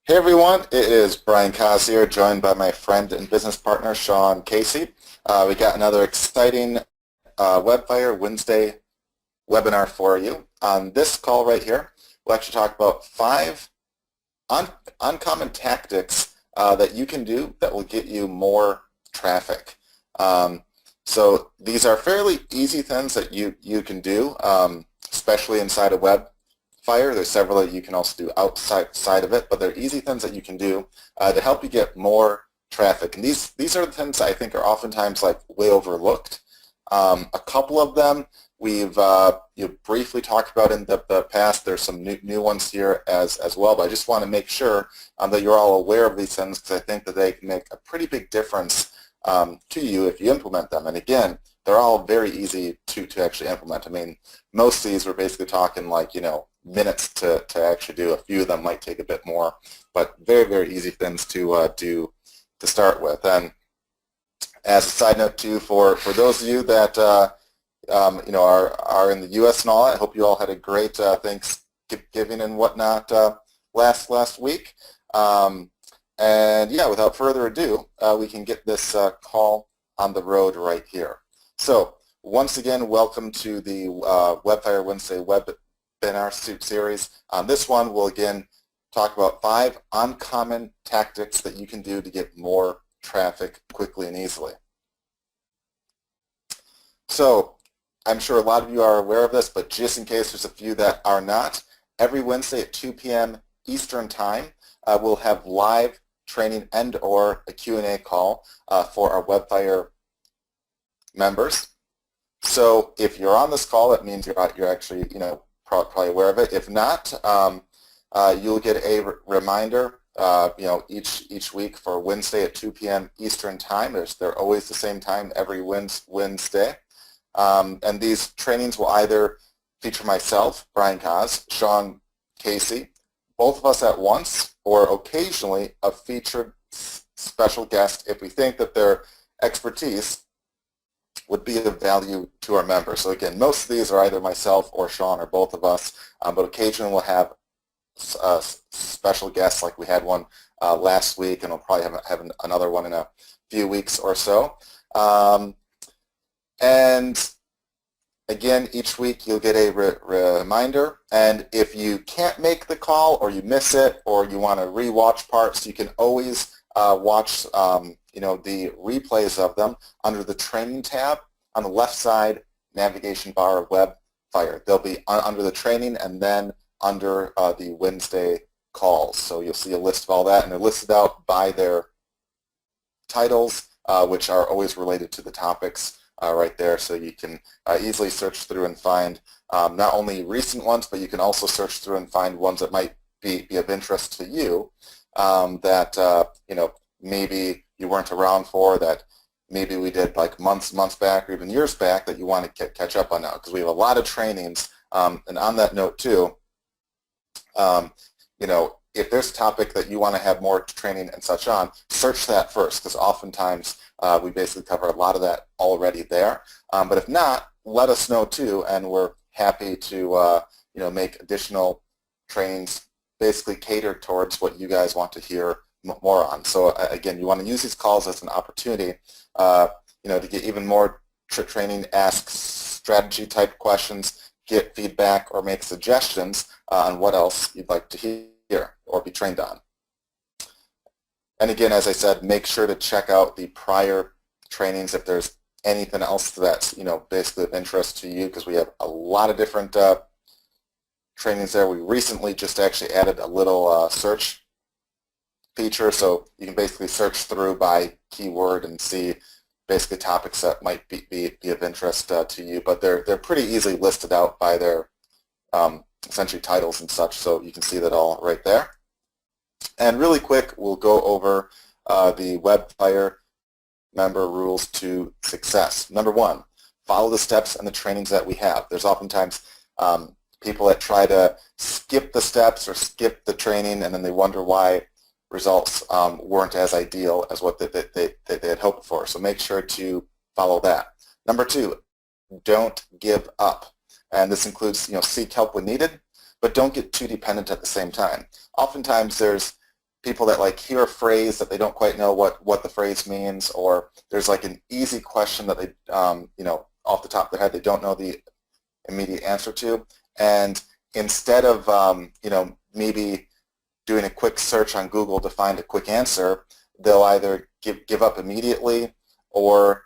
Hey everyone, it is Brian Kaz here, joined by my friend and business partner Sean Casey. We got another exciting Webfire Wednesday webinar for you. On this call right here, we'll actually talk about 5 uncommon tactics that you can do that will get you more traffic. So these are fairly easy things that you can do, especially inside a Webfire. There's several that you can also do outside of it, but they're easy things that you can do to help you get more traffic. And these are the things I think are oftentimes like way overlooked. A couple of them we've briefly talked about in the past. There's some new ones here as well, but I just want to make sure that you're all aware of these things because I think that they can make a pretty big difference to you if you implement them. And again, they're all very easy to actually implement. I mean, most of these we're basically talking like, minutes to actually do. A few of them might take a bit more, but very, very easy things to do to start with. And as a side note too, for those of you that are in the U.S. and all, I hope you all had a great Thanksgiving and whatnot last week. And yeah, without further ado, we can get this call on the road right here. So once again, welcome to the Webfire Wednesday webinar series. On this one, we'll again talk about 5 uncommon tactics that you can do to get more traffic quickly and easily. So I'm sure a lot of you are aware of this, but just in case there's a few that are not, every Wednesday at 2 p.m. Eastern Time, we'll have live training and or a Q&A call for our Webfire members. So if you're on this call, that means you're actually, probably aware of it. If not, you'll get a reminder, each week for Wednesday at 2 p.m. Eastern Time. They're always the same time every Wednesday. And these trainings will either feature myself, Brian Kaz, Sean Casey, both of us at once, or occasionally a featured special guest if we think that their expertise would be of value to our members. So again, most of these are either myself or Sean or both of us, but occasionally we'll have special guests like we had one last week, and we'll probably have another one in a few weeks or so. And again, each week you'll get a reminder, and if you can't make the call or you miss it or you want to re-watch parts, you can always watch the replays of them under the training tab on the left side navigation bar of Webfire. They'll be under the training and then under the Wednesday calls. So you'll see a list of all that, and they're listed out by their titles, which are always related to the topics right there. So you can easily search through and find not only recent ones, but you can also search through and find ones that might be of interest to you that maybe you weren't around for, that maybe we did like months back or even years back that you want to catch up on now, because we have a lot of trainings. And on that note too, if there's a topic that you want to have more training and such on, search that first, because oftentimes we basically cover a lot of that already there. But if not, let us know too, and we're happy to make additional trainings basically catered towards what you guys want to hear more on. So again, you want to use these calls as an opportunity, to get even more training, ask strategy type questions, get feedback, or make suggestions on what else you'd like to hear or be trained on. And again, as I said, make sure to check out the prior trainings if there's anything else that's basically of interest to you, because we have a lot of different trainings there. We recently just actually added a little search feature, so you can basically search through by keyword and see basically topics that might be of interest to you, but they're pretty easily listed out by their essentially titles and such, so you can see that all right there. And really quick, we'll go over the Webfire member rules to success. Number 1, follow the steps and the trainings that we have. There's oftentimes people that try to skip the steps or skip the training, and then they wonder why results weren't as ideal as what they had hoped for. So make sure to follow that. Number 2, don't give up. And this includes, seek help when needed, but don't get too dependent at the same time. Oftentimes there's people that like hear a phrase that they don't quite know what the phrase means, or there's like an easy question that they, off the top of their head, they don't know the immediate answer to. And instead of, maybe doing a quick search on Google to find a quick answer, they'll either give up immediately, or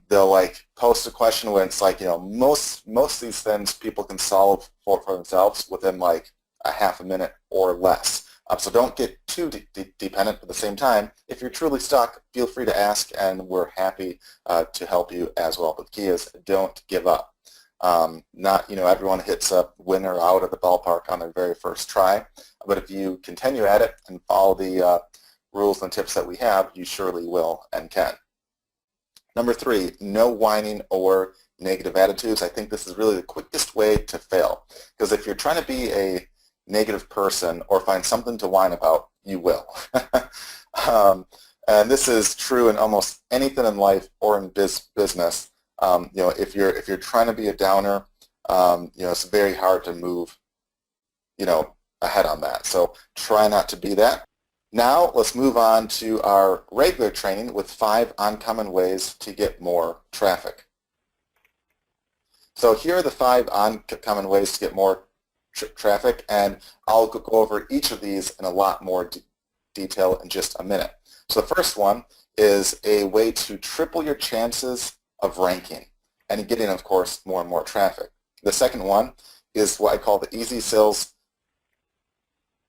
they'll like post a question where it's like, most of these things people can solve for themselves within like a half a minute or less. So don't get too dependent. At the same time, if you're truly stuck, feel free to ask, and we're happy to help you as well. But the key is don't give up. Not everyone hits a winner out of the ballpark on their very first try, but if you continue at it and follow the rules and tips that we have, you surely will and can. Number 3, no whining or negative attitudes. I think this is really the quickest way to fail, because if you're trying to be a negative person or find something to whine about, you will. And this is true in almost anything in life or in business. If you're trying to be a downer, it's very hard to move, ahead on that. So try not to be that. Now let's move on to our regular training with 5 uncommon ways to get more traffic. So here are the 5 uncommon ways to get more traffic, and I'll go over each of these in a lot more detail in just a minute. So the first one is a way to triple your chances of ranking and getting, of course, more and more traffic. The second one is what I call the easy sales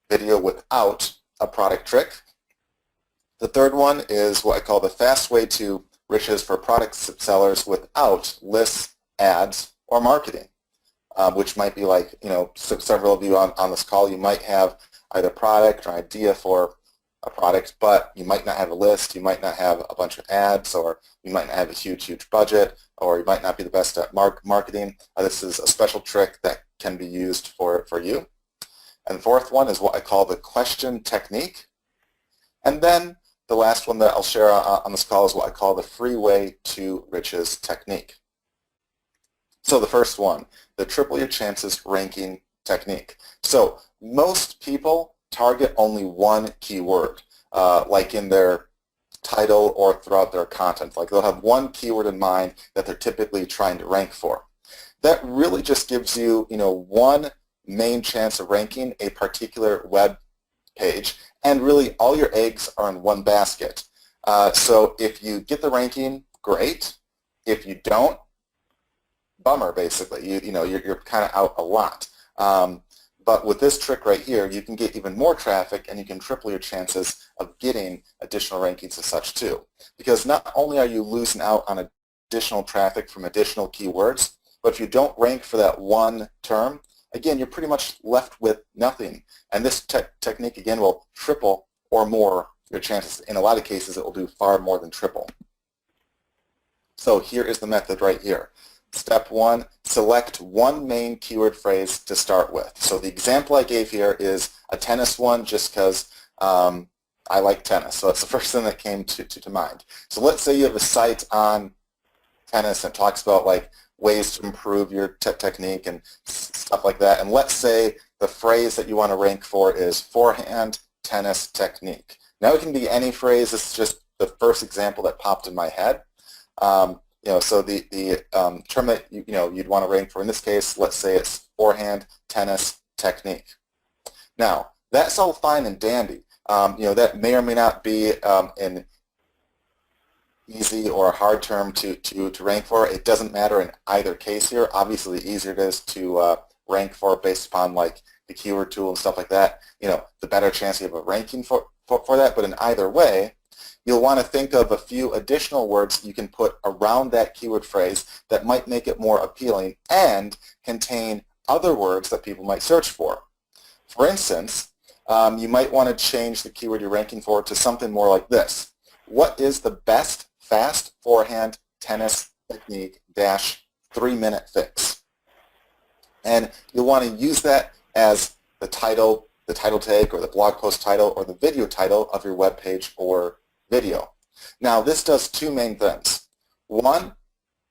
video without a product trick. The third one is what I call the fast way to riches for product sellers without lists, ads, or marketing. Which might be like, several of you on this call, you might have either product or idea for a product, but you might not have a list, you might not have a bunch of ads, or you might not have a huge budget, or you might not be the best at marketing. This is a special trick that can be used for you. And the fourth one is what I call the question technique. And then the last one that I'll share on this call is what I call the free way to riches technique. So the first one, the triple your chances ranking technique. So most people target only one keyword, like in their title or throughout their content. Like they'll have one keyword in mind that they're typically trying to rank for. That really just gives you, one main chance of ranking a particular web page, and really all your eggs are in one basket. So if you get the ranking, great. If you don't, bummer, basically. You're kind of out a lot. But with this trick right here, you can get even more traffic, and you can triple your chances of getting additional rankings as such too. Because not only are you losing out on additional traffic from additional keywords, but if you don't rank for that one term, again, you're pretty much left with nothing. And this technique, again, will triple or more your chances. In a lot of cases, it will do far more than triple. So here is the method right here. Step 1, select one main keyword phrase to start with. So the example I gave here is a tennis one, just because I like tennis. So that's the first thing that came to mind. So let's say you have a site on tennis that talks about like ways to improve your technique and stuff like that. And let's say the phrase that you want to rank for is forehand tennis technique. Now it can be any phrase. This is just the first example that popped in my head. So the term that you'd want to rank for in this case, let's say it's forehand tennis technique. Now that's all fine and dandy. That may or may not be an easy or a hard term to rank for. It doesn't matter in either case here. Obviously, the easier it is to rank for based upon like the keyword tool and stuff like that, the better chance you have of ranking for that. But in either way, you'll want to think of a few additional words you can put around that keyword phrase that might make it more appealing and contain other words that people might search for. For instance, you might want to change the keyword you're ranking for to something more like this. What is the best fast forehand tennis technique dash 3-minute fix? And you'll want to use that as the title tag or the blog post title or the video title of your web page or video. Now this does two main things. One,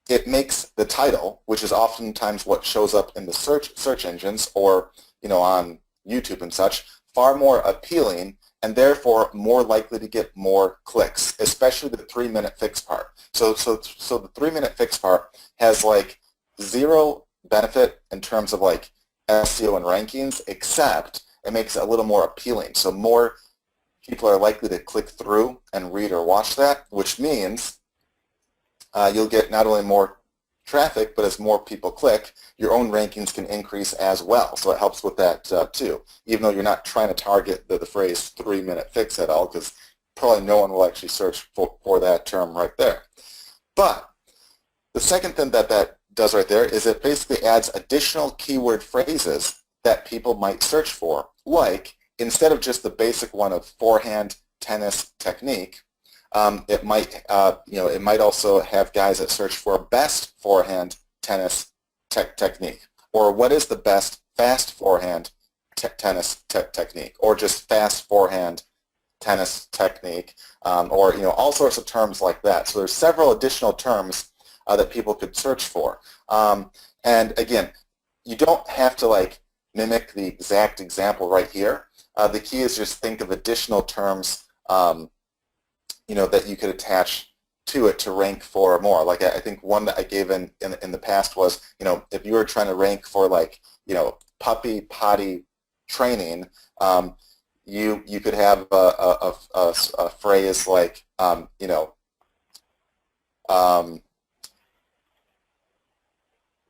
it makes the title, which is oftentimes what shows up in the search engines or on YouTube and such, far more appealing and therefore more likely to get more clicks, especially the 3-minute fix part. So the 3-minute fix part has like zero benefit in terms of like SEO and rankings, except it makes it a little more appealing. So more people are likely to click through and read or watch that, which means you'll get not only more traffic, but as more people click, your own rankings can increase as well. So it helps with that too, even though you're not trying to target the phrase 3-minute fix at all, because probably no one will actually search for that term right there. But the second thing that does right there is it basically adds additional keyword phrases that people might search for, like instead of just the basic one of forehand tennis technique, it might also have guys that search for best forehand tennis technique, or what is the best fast forehand tennis technique, or just fast forehand tennis technique, or all sorts of terms like that. So there's several additional terms that people could search for. And again, you don't have to like mimic the exact example right here. The key is just think of additional terms that you could attach to it to rank for more. Like I think one that I gave in the past was, if you were trying to rank for like, puppy potty training, you could have a phrase like,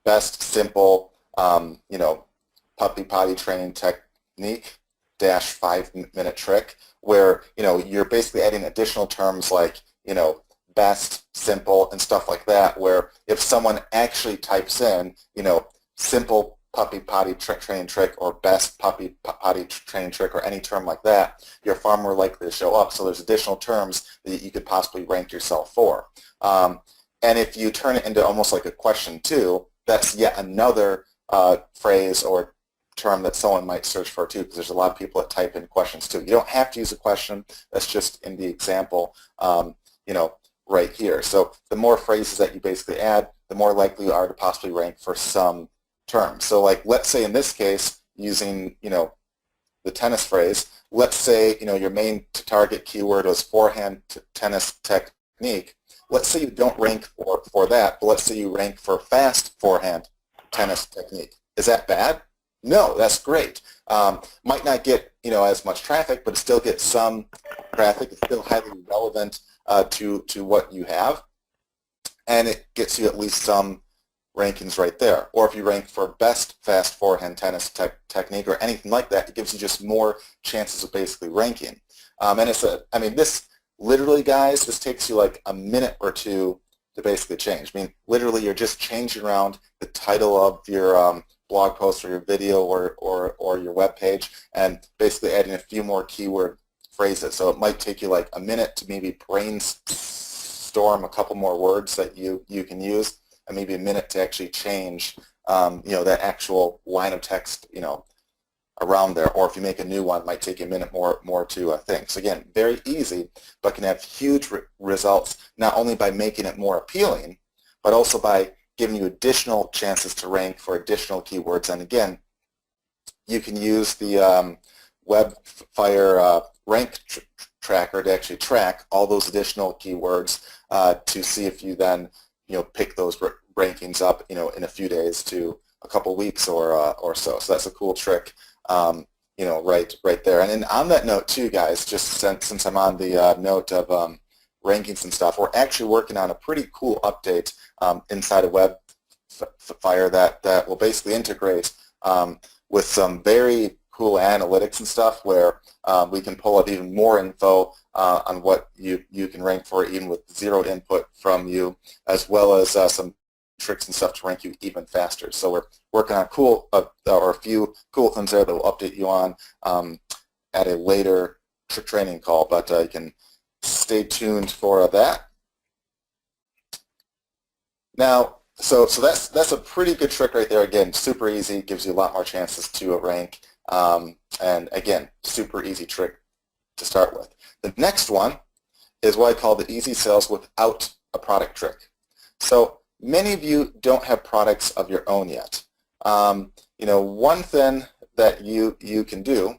best simple, puppy potty training technique dash 5-minute trick, where you're basically adding additional terms like best, simple, and stuff like that, where if someone actually types in simple puppy potty training trick or best puppy potty training trick or any term like that, you're far more likely to show up. So there's additional terms that you could possibly rank yourself for. And if you turn it into almost like a question too, that's yet another phrase or term that someone might search for too, because there's a lot of people that type in questions too. You don't have to use a question. That's just in the example, right here. So the more phrases that you basically add, the more likely you are to possibly rank for some terms. So like, let's say in this case, using, the tennis phrase, let's say, your main target keyword was forehand tennis technique. Let's say you don't rank for that, but let's say you rank for fast forehand tennis technique. Is that bad? No, that's great. Might not get as much traffic, but it still gets some traffic. It's still highly relevant to what you have, and it gets you at least some rankings right there. Or if you rank for best fast forehand tennis technique or anything like that, it gives you just more chances of basically ranking. And it's this literally, guys, this takes you like a minute or two to basically change. Literally, you're just changing around the title of your blog post or your video or your web page, and basically adding a few more keyword phrases. So it might take you like a minute to maybe brainstorm a couple more words that you can use, and maybe a minute to actually change that actual line of text around there. Or if you make a new one, it might take you a minute more to think. So again, very easy, but can have huge results not only by making it more appealing, but also by giving you additional chances to rank for additional keywords. And again, you can use the Webfire rank tracker to actually track all those additional keywords to see if you then pick those rankings up in a few days to a couple weeks or so. So that's a cool trick, right there. And then on that note too, guys, just since I'm on the note of rankings and stuff, we're actually working on a pretty cool update inside of Webfire that will basically integrate with some very cool analytics and stuff, where we can pull out even more info on what you can rank for even with zero input from you, as well as some tricks and stuff to rank you even faster. So we're working on a few cool things there that we'll update you on at a later training call, but you can stay tuned for that. Now, so that's a pretty good trick right there. Again, super easy, gives you a lot more chances to rank, and again, super easy trick to start with. The next one is what I call the easy sales without a product trick. So many of you don't have products of your own yet. One thing that you can do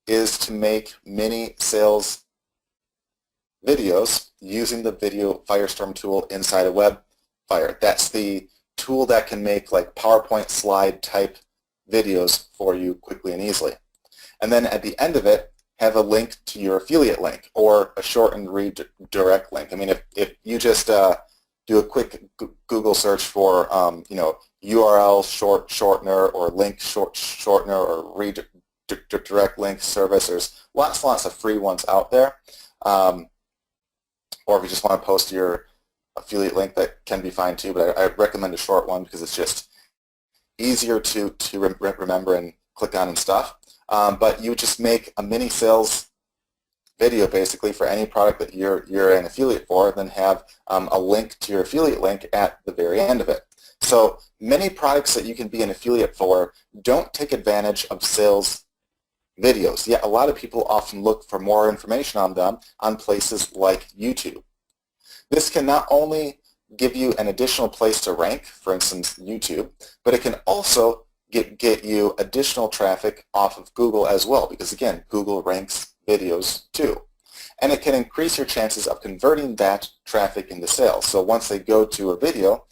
is to make mini sales videos using the Video Firestorm tool inside of WebFire. That's the tool that can make like PowerPoint slide type videos for you quickly and easily. And then at the end of it, have a link to your affiliate link or a shortened redirect link. I mean, if you just do a quick Google search for, URL shortener or link shortener or redirect link service, there's lots and lots of free ones out there. Or if you just want to post your affiliate link, that can be fine too, but I recommend a short one because it's just easier to remember and click on and stuff. But you just make a mini sales video basically for any product that you're an affiliate for, then have a link to your affiliate link at the very end of it. So many products that you can be an affiliate for don't take advantage of sales videos, yet a lot of people often look for more information on them on places like YouTube. This can not only give you an additional place to rank, for instance YouTube, but it can also get you additional traffic off of Google as well, because again, Google ranks videos too. And it can increase your chances of converting that traffic into sales. So once they go to a video,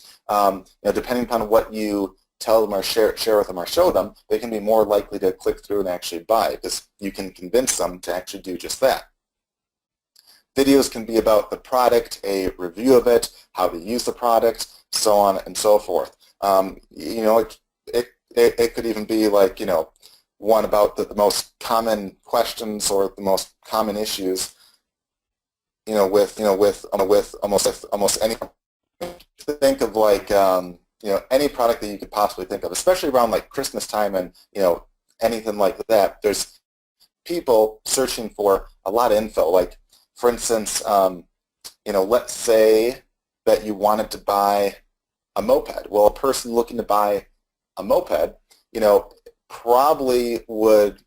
depending upon what you tell them or share with them or show them, they can be more likely to click through and actually buy because you can convince them to actually do just that. Videos can be about the product, a review of it, how to use the product, so on and so forth. It could even be like, one about the most common questions or the most common issues, with almost any. Think of like, any product that you could possibly think of, especially around like Christmas time and, anything like that. There's people searching for a lot of info. Like, for instance, let's say that you wanted to buy a moped. Well, a person looking to buy a moped, probably would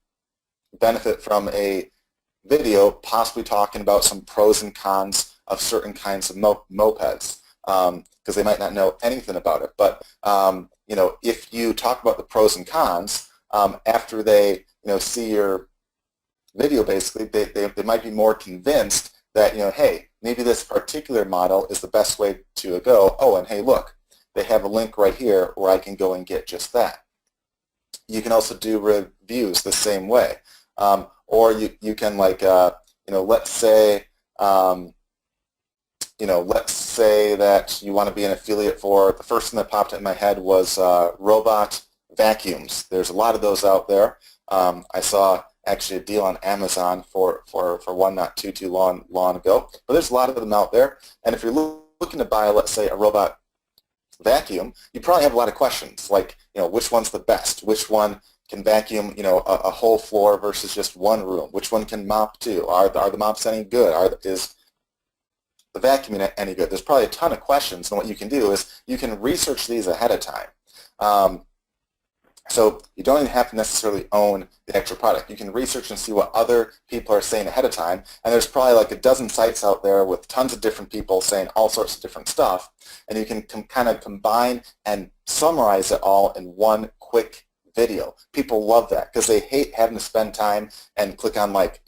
benefit from a video possibly talking about some pros and cons of certain kinds of mopeds, because they might not know anything about it. But, if you talk about the pros and cons, after they, see your video, basically, they might be more convinced that, hey, maybe this particular model is the best way to go. Oh, and hey, look, they have a link right here where I can go and get just that. You can also do reviews the same way. Or you can like, let's say, let's say that you want to be an affiliate for, the first thing that popped in my head was robot vacuums. There's a lot of those out there. I saw actually a deal on Amazon for one not too long ago. But there's a lot of them out there. And if you're looking to buy, let's say, a robot vacuum, you probably have a lot of questions like, which one's the best? Which one can vacuum, a whole floor versus just one room? Which one can mop too? Are the mops any good? Is the vacuuming any good? There's probably a ton of questions, and what you can do is you can research these ahead of time. So you don't even have to necessarily own the actual product. You can research and see what other people are saying ahead of time, and there's probably like a dozen sites out there with tons of different people saying all sorts of different stuff, and you can kind of combine and summarize it all in one quick video. People love that because they hate having to spend time and click on like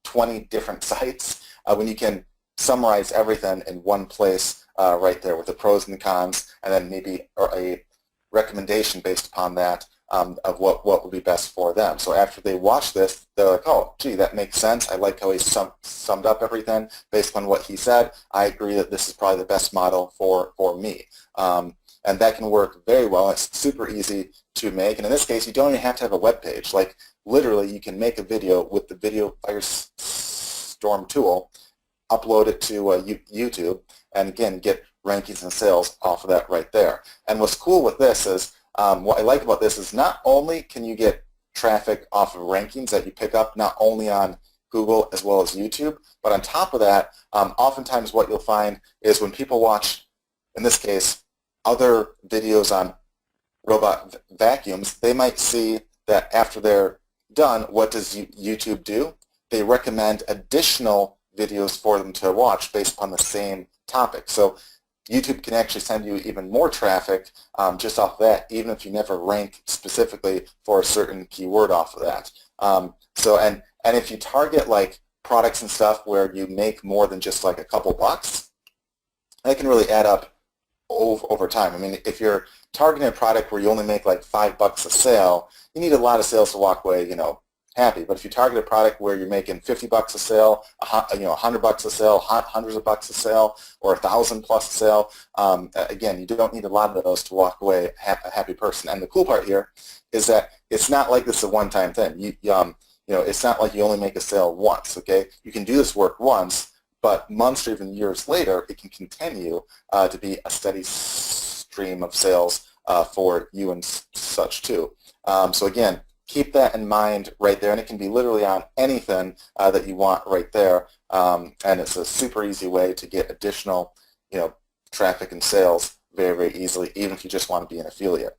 20 different sites when you can summarize everything in one place right there with the pros and the cons, and then maybe a recommendation based upon that of what would be best for them. So after they watch this, they're like, oh, gee, that makes sense. I like how he summed up everything based on what he said. I agree that this is probably the best model for me. And that can work very well. It's super easy to make. And in this case, you don't even have to have a web page. Like, literally, you can make a video with the Video Firestorm tool, upload it to YouTube, and again, get rankings and sales off of that right there. And what's cool with this is, what I like about this is not only can you get traffic off of rankings that you pick up, not only on Google as well as YouTube, but on top of that, oftentimes what you'll find is when people watch, in this case, other videos on robot vacuums, they might see that after they're done, what does YouTube do? They recommend additional videos for them to watch based upon the same topic. So YouTube can actually send you even more traffic just off that, even if you never rank specifically for a certain keyword off of that. And if you target like products and stuff where you make more than just like a couple bucks, that can really add up over time. I mean, if you're targeting a product where you only make like $5 a sale, you need a lot of sales to walk away, happy. But if you target a product where you're making $50 a sale, $100 a sale, hundreds of bucks a sale, or 1,000 plus a sale, again, you don't need a lot of those to walk away a happy person. And the cool part here is that it's not like this is a one-time thing. It's not like you only make a sale once. Okay, you can do this work once, but months or even years later, it can continue to be a steady stream of sales for you and such too. So again, keep that in mind right there, and it can be literally on anything that you want right there. And it's a super easy way to get additional, traffic and sales very, very easily, even if you just want to be an affiliate.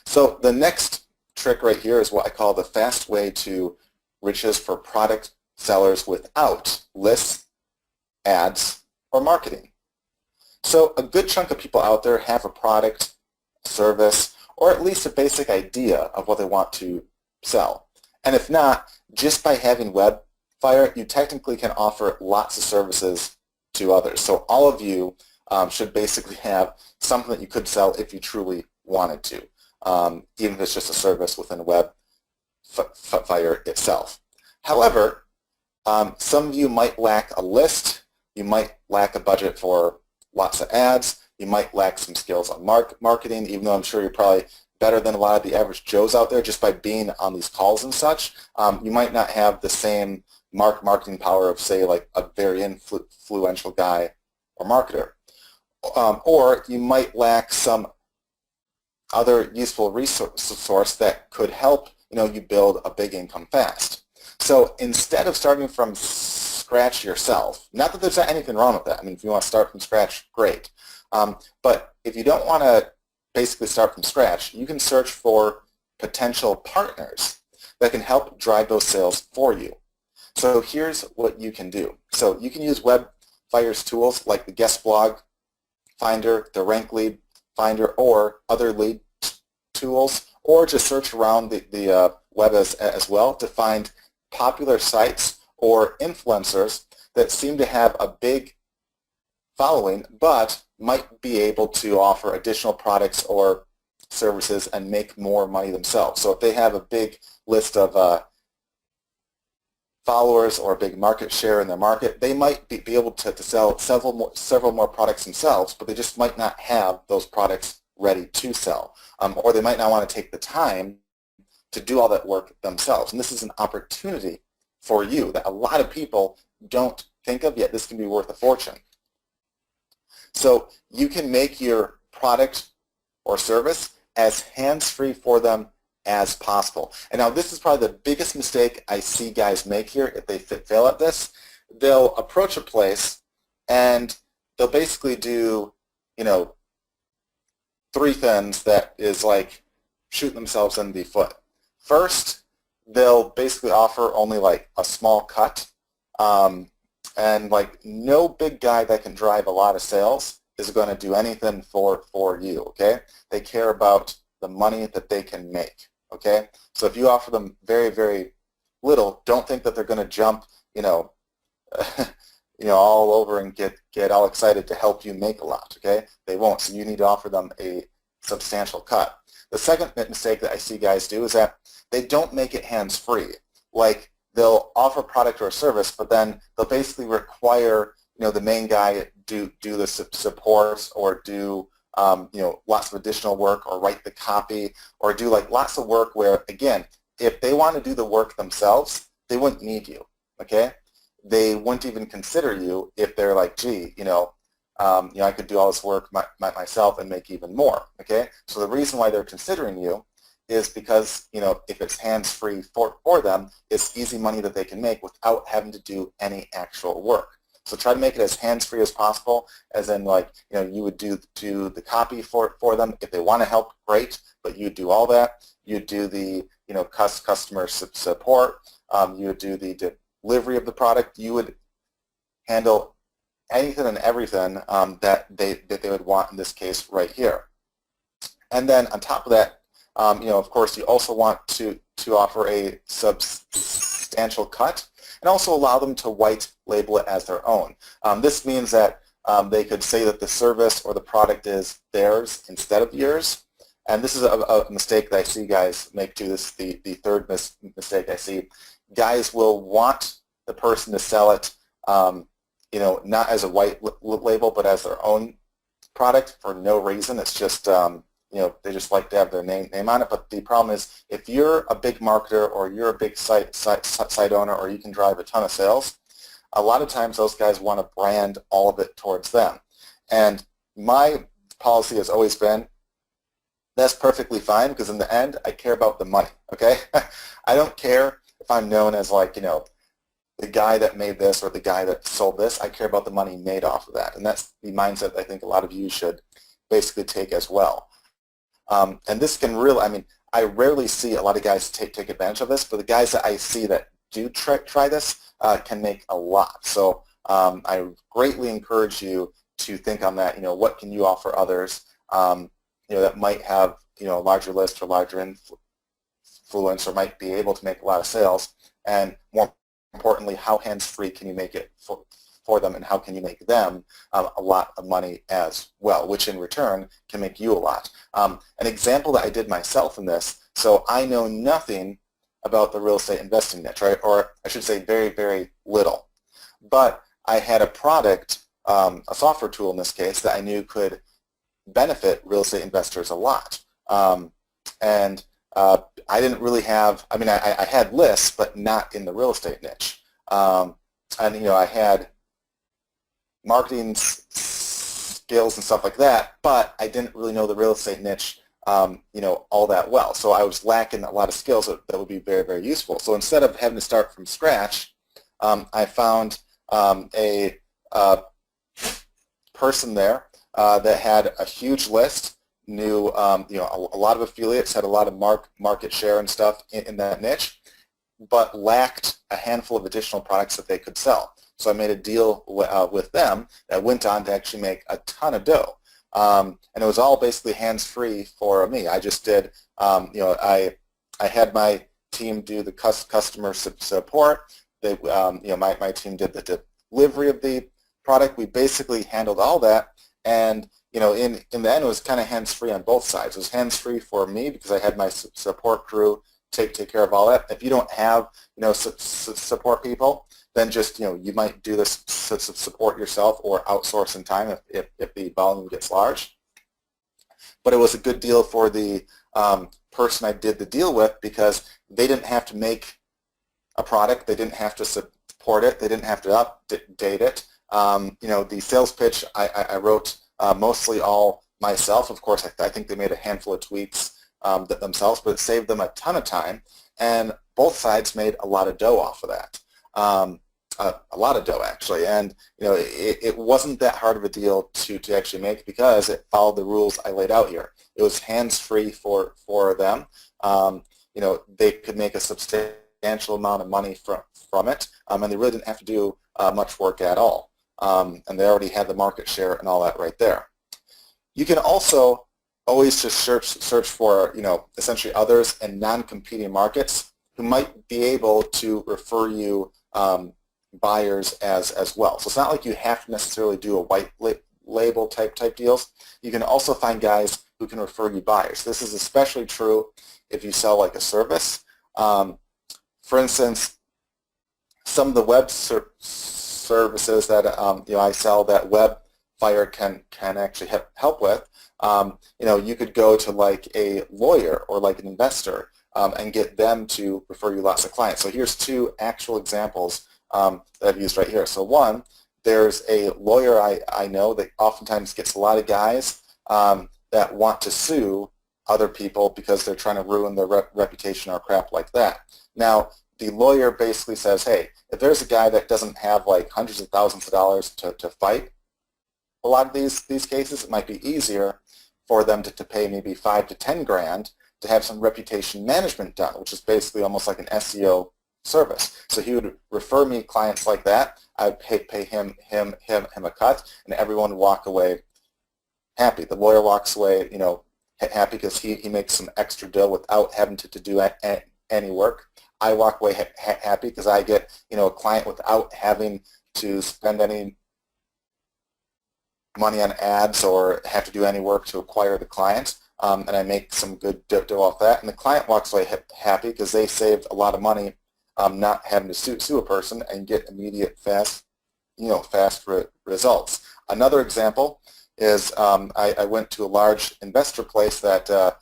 So the next trick right here is what I call the fast way to riches for product sellers without lists, ads, or marketing. So a good chunk of people out there have a product, service, or at least a basic idea of what they want to sell. And if not, just by having Webfire, you technically can offer lots of services to others. So all of you should basically have something that you could sell if you truly wanted to, even if it's just a service within Webfire itself. However, some of you might lack a list, you might lack a budget for lots of ads, you might lack some skills on marketing, even though I'm sure you're probably better than a lot of the average Joes out there just by being on these calls and such. You might not have the same marketing power of, say, like a very influential guy or marketer. Or you might lack some other useful resource that could help you build a big income fast. So instead of starting from scratch yourself, not that there's anything wrong with that. I mean, if you want to start from scratch, great. But if you don't want to basically start from scratch, you can search for potential partners that can help drive those sales for you. So here's what you can do. So you can use Webfire's tools like the Guest Blog Finder, the Rank Lead Finder, or other lead tools, or just search around the web as well to find popular sites or influencers that seem to have a big following but might be able to offer additional products or services and make more money themselves. So if they have a big list of followers or a big market share in their market, they might be able to sell several more products themselves, but they just might not have those products ready to sell. Or they might not want to take the time to do all that work themselves. And this is an opportunity for you that a lot of people don't think of yet. This can be worth a fortune. So you can make your product or service as hands-free for them as possible. And now this is probably the biggest mistake I see guys make here if they fail at this. They'll approach a place and they'll basically do, three things that is like shooting themselves in the foot. First, they'll basically offer only like a small cut, and like no big guy that can drive a lot of sales is going to do anything for you, okay? They care about the money that they can make, okay? So if you offer them very, very little, don't think that they're going to jump, all over and get all excited to help you make a lot, okay? They won't, so you need to offer them a substantial cut. The second mistake that I see guys do is that they don't make it hands-free. Like they'll offer a product or a service, but then they'll basically require the main guy do the support or do lots of additional work or write the copy or do like lots of work where, again, if they want to do the work themselves, they wouldn't need you, okay? They wouldn't even consider you if they're like, gee, I could do all this work myself and make even more, okay? So the reason why they're considering you is because, if it's hands-free for them, it's easy money that they can make without having to do any actual work. So try to make it as hands-free as possible, as in like, you would do the copy for them. If they want to help, great, but you do all that. You do the, customer support. You would do the delivery of the product. You would handle anything and everything that they would want in this case right here. And then on top of that, Of course, you also want to offer a substantial cut and also allow them to white label it as their own. This means that they could say that the service or the product is theirs instead of yours. And this is a mistake that I see guys make too. This is the third mistake I see. Guys will want the person to sell it, not as a white label, but as their own product for no reason. It's just, they just like to have their name on it. But the problem is, if you're a big marketer or you're a big site owner, or you can drive a ton of sales, a lot of times those guys want to brand all of it towards them. And my policy has always been, that's perfectly fine, because in the end, I care about the money, okay? I don't care if I'm known as the guy that made this or the guy that sold this. I care about the money made off of that. And that's the mindset I think a lot of you should basically take as well. And this can really, I rarely see a lot of guys take advantage of this, but the guys that I see that do try this can make a lot. So I greatly encourage you to think on that. What can you offer others that might have a larger list or larger influence, or might be able to make a lot of sales, and more importantly, how hands-free can you make it for them, and how can you make them a lot of money as well, which in return can make you a lot. An example that I did myself in this, so I know nothing about the real estate investing niche, right? Or I should say very, very little. But I had a product, a software tool in this case, that I knew could benefit real estate investors a lot. I didn't really have, I had lists, but not in the real estate niche. I had marketing skills and stuff like that, but I didn't really know the real estate niche all that well. So I was lacking a lot of skills that would be very, very useful. So instead of having to start from scratch, I found a person there that had a huge list, knew a lot of affiliates, had a lot of market share and stuff in that niche, but lacked a handful of additional products that they could sell. So I made a deal with them that went on to actually make a ton of dough. And it was all basically hands-free for me. I just did, I had my team do the customer support. They, my team did the delivery of the product. We basically handled all that. And in the end, it was kind of hands-free on both sides. It was hands-free for me because I had my support crew take care of all that. If you don't have support people, then just you might do this support yourself or outsource in time if the volume gets large. But it was a good deal for the person I did the deal with, because they didn't have to make a product, they didn't have to support it, they didn't have to update it. The sales pitch I wrote mostly all myself. Of course, I think they made a handful of tweaks themselves, but it saved them a ton of time, and both sides made a lot of dough off of that. A lot of dough, actually, and it wasn't that hard of a deal to actually make, because it followed the rules I laid out here. It was hands-free for them. They could make a substantial amount of money from it, and they really didn't have to do much work at all. And they already had the market share and all that right there. You can also always just search for essentially others in non-competing markets who might be able to refer you buyers as well. So it's not like you have to necessarily do a white label type deals. You can also find guys who can refer you buyers. This is especially true if you sell like a service. For instance, some of the web services that I sell that Webfire can actually help with. You could go to like a lawyer or like an investor and get them to refer you lots of clients. So here's two actual examples that I've used right here. So one, there's a lawyer I know that oftentimes gets a lot of guys that want to sue other people because they're trying to ruin their reputation or crap like that. Now, the lawyer basically says, hey, if there's a guy that doesn't have like hundreds of thousands of dollars to fight a lot of these cases, it might be easier for them to pay maybe 5 to 10 grand to have some reputation management done, which is basically almost like an SEO service. So he would refer me clients like that. I'd pay him a cut, and everyone would walk away happy. The lawyer walks away, happy because he makes some extra dough without having to do any work. I walk away happy because I get, a client without having to spend any money on ads or have to do any work to acquire the client, and I make some good dough off that. And the client walks away happy because they saved a lot of money not having to sue a person and get immediate, fast results. Another example is I went to a large investor place that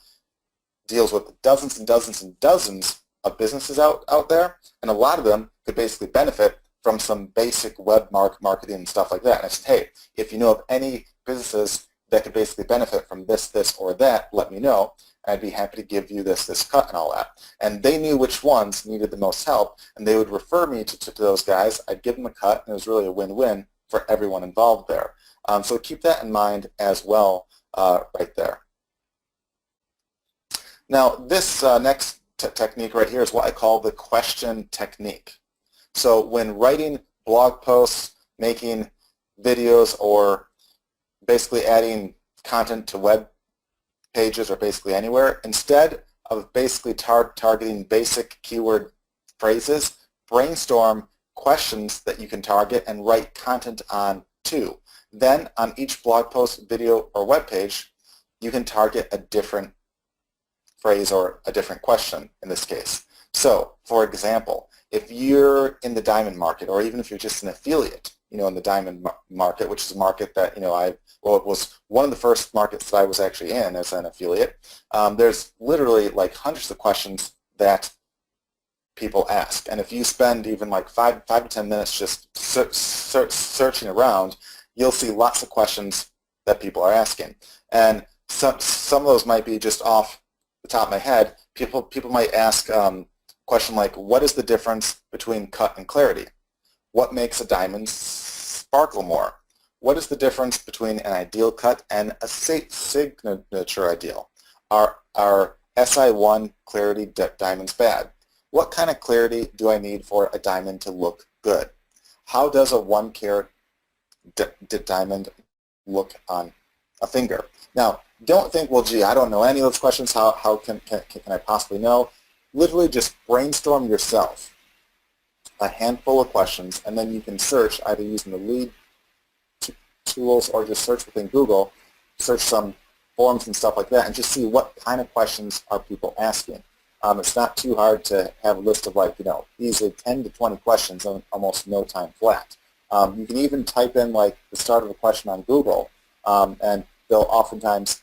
deals with dozens and dozens and dozens of businesses out there, and a lot of them could basically benefit from some basic web marketing and stuff like that. And I said, hey, if you know of any businesses that could basically benefit from this, or that, let me know. I'd be happy to give you this cut and all that. And they knew which ones needed the most help, and they would refer me to those guys. I'd give them a cut, and it was really a win-win for everyone involved there. So keep that in mind as well right there. Now, this next technique right here is what I call the question technique. So when writing blog posts, making videos, or basically adding content to web pages or basically anywhere, instead of basically targeting basic keyword phrases, brainstorm questions that you can target and write content on too. Then on each blog post, video, or web page, you can target a different phrase or a different question in this case. So, for example, if you're in the diamond market, or even if you're just an affiliate, in the diamond market, which is a market that, it was one of the first markets that I was actually in as an affiliate, there's literally like hundreds of questions that people ask. And if you spend even like 5 to 10 minutes just searching around, you'll see lots of questions that people are asking. And some of those might be just off the top of my head. People might ask a question like, what is the difference between cut and clarity? What makes a diamond sparkle more? What is the difference between an ideal cut and a signature ideal? Are SI1 clarity diamonds bad? What kind of clarity do I need for a diamond to look good? How does a 1 carat diamond look on a finger? Now, don't think, well, gee, I don't know any of those questions. How can I possibly know? Literally just brainstorm yourself a handful of questions, and then you can search either using the lead tools or just search within Google, search some forums and stuff like that, and just see what kind of questions are people asking. It's not too hard to have a list of easily 10 to 20 questions in almost no time flat. You can even type in the start of a question on Google, and they'll oftentimes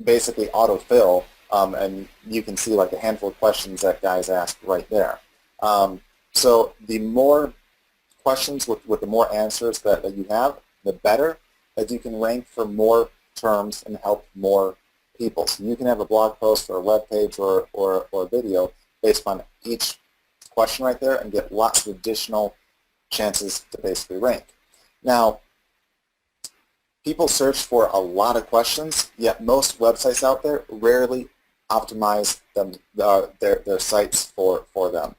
basically autofill, and you can see a handful of questions that guys ask right there. So the more questions with the more answers that you have, the better, as you can rank for more terms and help more people. So you can have a blog post or a web page or a video based on each question right there and get lots of additional chances to basically rank. Now, people search for a lot of questions, yet most websites out there rarely optimize their sites for them.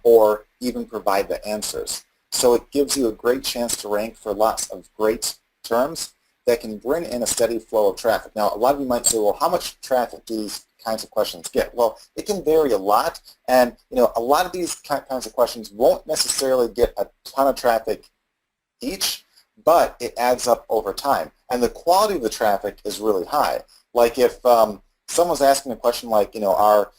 Or even provide the answers. So it gives you a great chance to rank for lots of great terms that can bring in a steady flow of traffic. Now, a lot of you might say, well, how much traffic do these kinds of questions get? Well, it can vary a lot, and a lot of these kinds of questions won't necessarily get a ton of traffic each, but it adds up over time. And the quality of the traffic is really high. Like if someone's asking a question like, are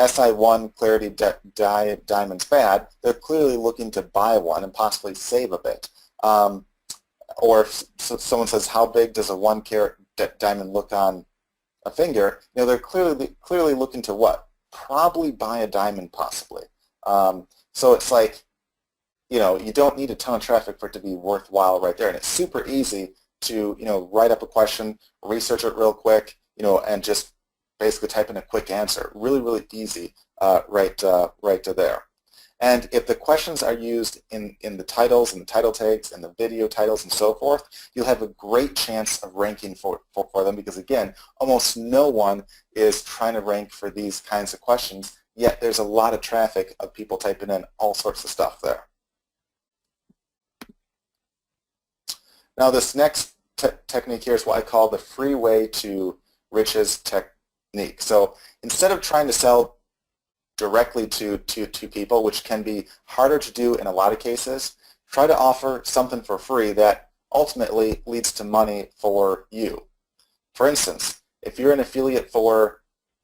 SI1 clarity diamonds bad, they're clearly looking to buy one and possibly save a bit. Or if someone says, how big does a 1 carat diamond look on a finger, they're clearly looking to what? Probably buy a diamond possibly. So it's like, you don't need a ton of traffic for it to be worthwhile right there. And it's super easy to, write up a question, research it real quick, and just basically type in a quick answer. Really, really easy right to there. And if the questions are used in the titles and the title tags and the video titles and so forth, you'll have a great chance of ranking for them because, again, almost no one is trying to rank for these kinds of questions, yet there's a lot of traffic of people typing in all sorts of stuff there. Now, this next technique here is what I call the free way to riches technique. So instead of trying to sell directly to people, which can be harder to do in a lot of cases, try to offer something for free that ultimately leads to money for you. For instance, if you're an affiliate for,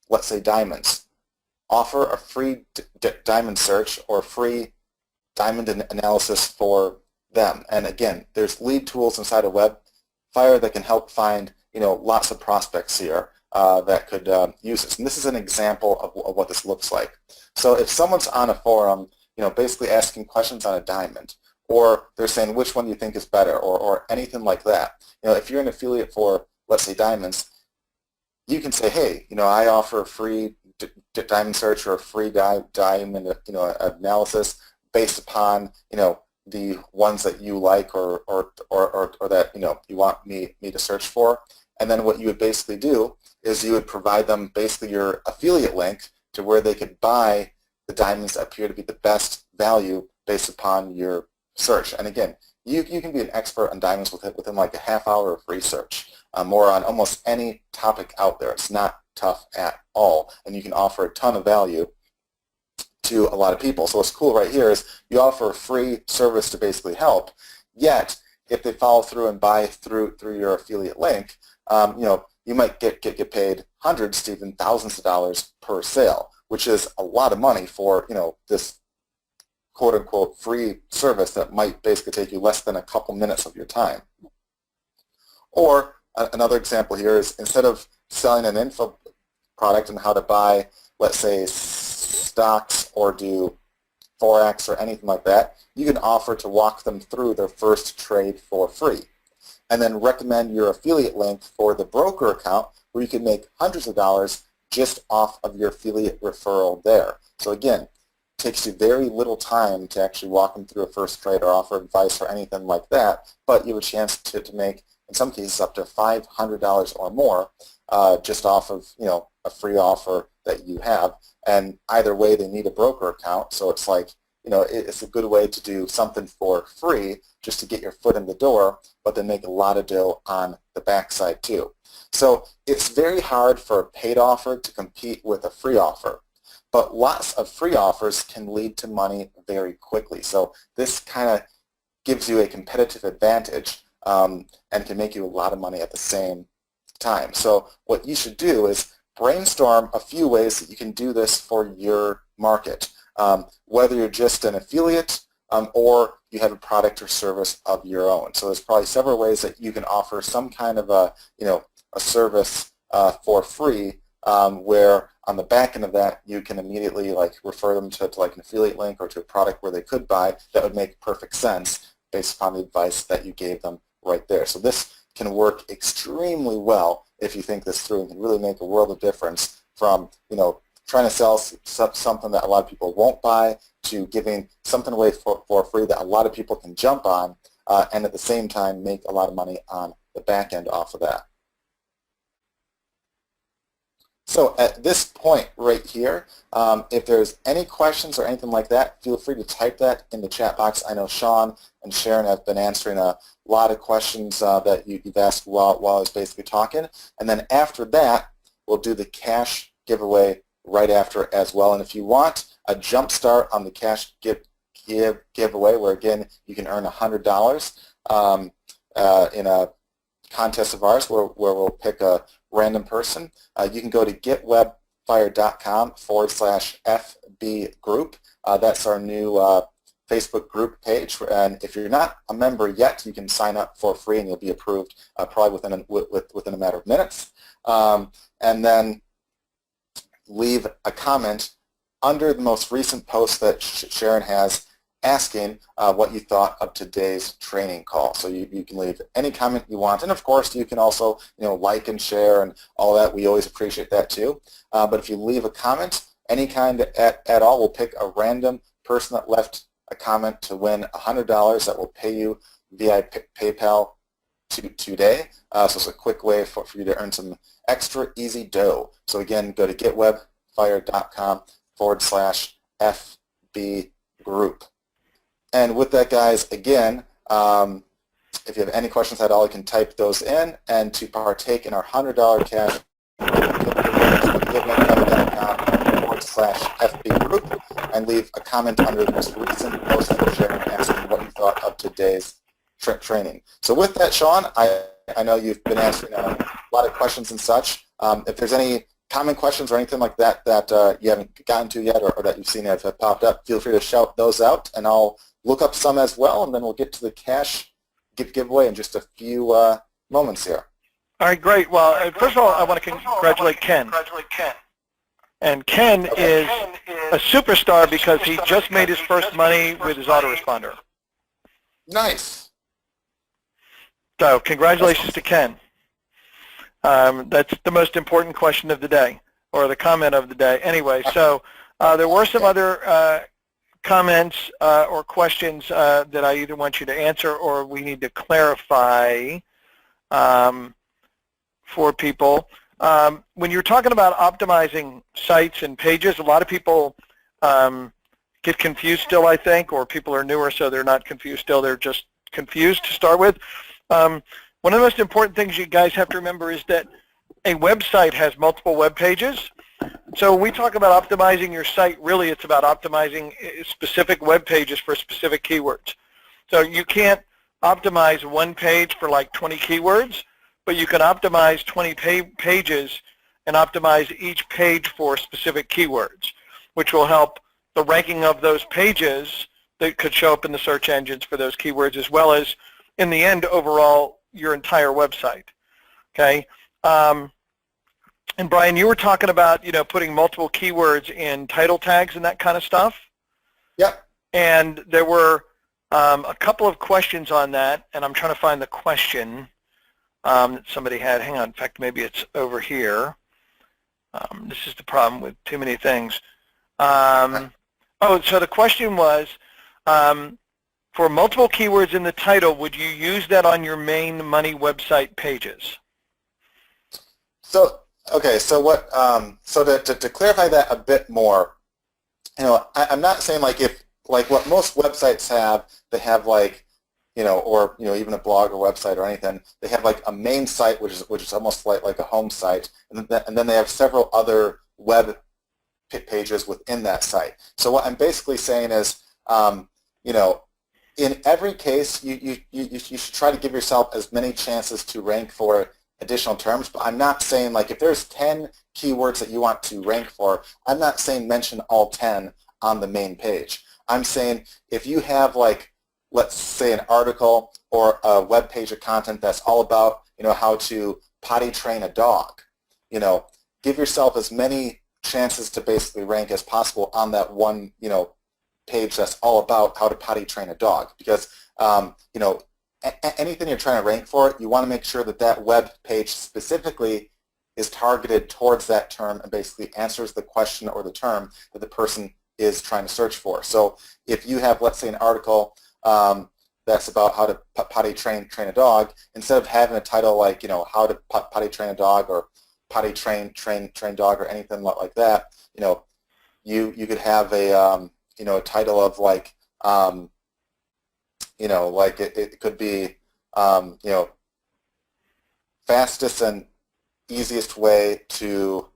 let's say, diamonds, offer a free diamond search or free diamond analysis for them. And again, there's lead tools inside of Webfire that can help find, lots of prospects here that could use this. And this is an example of what this looks like. So if someone's on a forum, basically asking questions on a diamond, or they're saying which one do you think is better, or anything like that. If you're an affiliate for, let's say, diamonds, you can say, hey, I offer a free diamond search or a free diamond, analysis based upon, the ones that you like or that, you want me to search for. And then what you would basically do is you would provide them basically your affiliate link to where they could buy the diamonds that appear to be the best value based upon your search. And again, you can be an expert on diamonds within like a half hour of research, or on almost any topic out there. It's not tough at all, and you can offer a ton of value to a lot of people. So what's cool right here is you offer a free service to basically help, yet if they follow through and buy through your affiliate link, you might get paid hundreds to even thousands of dollars per sale, which is a lot of money for this quote-unquote free service that might basically take you less than a couple minutes of your time. Or another example here is instead of selling an info product on how to buy, let's say, stocks or do Forex or anything like that, you can offer to walk them through their first trade for free, and then recommend your affiliate link for the broker account where you can make hundreds of dollars just off of your affiliate referral there. So again, it takes you very little time to actually walk them through a first trade or offer advice or anything like that, but you have a chance to make, in some cases, up to $500 or more just off of a free offer that you have. And either way, they need a broker account, so it's like it's a good way to do something for free just to get your foot in the door, but then make a lot of dough on the backside too. So it's very hard for a paid offer to compete with a free offer, but lots of free offers can lead to money very quickly. So this kind of gives you a competitive advantage and can make you a lot of money at the same time. So what you should do is brainstorm a few ways that you can do this for your market, whether you're just an affiliate or you have a product or service of your own. So there's probably several ways that you can offer some kind of a service for free, where on the back end of that you can immediately refer them to like an affiliate link or to a product where they could buy that would make perfect sense based upon the advice that you gave them right there. So this can work extremely well if you think this through and can really make a world of difference from trying to sell something that a lot of people won't buy to giving something away for free that a lot of people can jump on and at the same time make a lot of money on the back end off of that. So at this point right here, if there's any questions or anything like that, feel free to type that in the chat box. I know Sean and Sharon have been answering a lot of questions that you've asked while I was basically talking. And then after that, we'll do the cash giveaway right after as well. And if you want a jump start on the cash giveaway, where again you can earn $100 in a contest of ours where we'll pick a random person, you can go to getwebfire.com/FB group. That's our new Facebook group page, and if you're not a member yet, you can sign up for free and you'll be approved probably within a matter of minutes. And then leave a comment under the most recent post that Sharon has asking what you thought of today's training call. So you can leave any comment you want, and of course you can also like and share and all that. We always appreciate that too. But if you leave a comment, any kind at all, we'll pick a random person that left a comment to win $100 that will pay you via PayPal today. So it's a quick way for you to earn some extra easy dough. So again, go to getwebfire.com/FB group. And with that, guys, again, if you have any questions at all, you can type those in. And to partake in our $100 cash giveaway.com/FB group and leave a comment under the most recent post that we're sharing asking what you thought of today's training. So with that, Sean, I know you've been answering a lot of questions and such. If there's any common questions or anything like that that you haven't gotten to yet or that you've seen have popped up, feel free to shout those out, and I'll look up some as well, and then we'll get to the cash giveaway in just a few moments here. All right, great. Well, first of all, I want to congratulate Ken. And Ken is a superstar because he just made his first money with his autoresponder. Nice. So congratulations to Ken. That's the most important question of the day, or the comment of the day. Anyway, so there were some other comments or questions that I either want you to answer or we need to clarify for people. When you're talking about optimizing sites and pages, a lot of people get confused still, I think, or people are newer, so they're not confused still. They're just confused to start with. One of the most important things you guys have to remember is that a website has multiple web pages. So when we talk about optimizing your site, really it's about optimizing specific web pages for specific keywords. So you can't optimize one page for like 20 keywords, but you can optimize 20 pages and optimize each page for specific keywords, which will help the ranking of those pages that could show up in the search engines for those keywords, as well as, in the end, overall, your entire website. Okay? And Brian, you were talking about, putting multiple keywords in title tags and that kind of stuff. Yep. And there were a couple of questions on that, and I'm trying to find the question that somebody had. Hang on. In fact, maybe it's over here. This is the problem with too many things. So the question was, for multiple keywords in the title, would you use that on your main money website pages? So, okay, so what? So to clarify that a bit more, I'm not saying like what most websites have. They have like, or even a blog or website or anything. They have like a main site, which is almost like a home site, and then they have several other web pages within that site. So what I'm basically saying is, in every case, you should try to give yourself as many chances to rank for additional terms, but I'm not saying like if there's 10 keywords that you want to rank for, I'm not saying mention all 10 on the main page. I'm saying if you have like, let's say an article or a web page of content that's all about, how to potty train a dog, give yourself as many chances to basically rank as possible on that one, page that's all about how to potty train a dog, because anything you're trying to rank for, you want to make sure that that web page specifically is targeted towards that term and basically answers the question or the term that the person is trying to search for. So if you have, let's say, an article that's about how to potty train a dog, instead of having a title like, how to potty train a dog or potty train dog or anything like that, you could have a a title of like, like it could be, fastest and easiest way to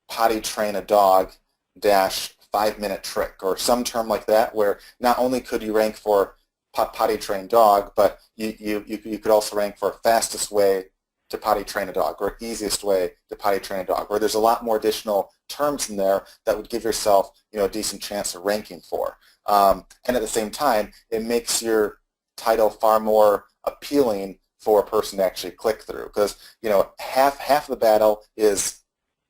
potty train a dog dash 5-minute trick, or some term like that, where not only could you rank for potty train dog, but you could also rank for fastest way to potty train a dog, or easiest way to potty train a dog, where there's a lot more additional terms in there that would give yourself a decent chance of ranking for. And at the same time, it makes your title far more appealing for a person to actually click through, because half the battle is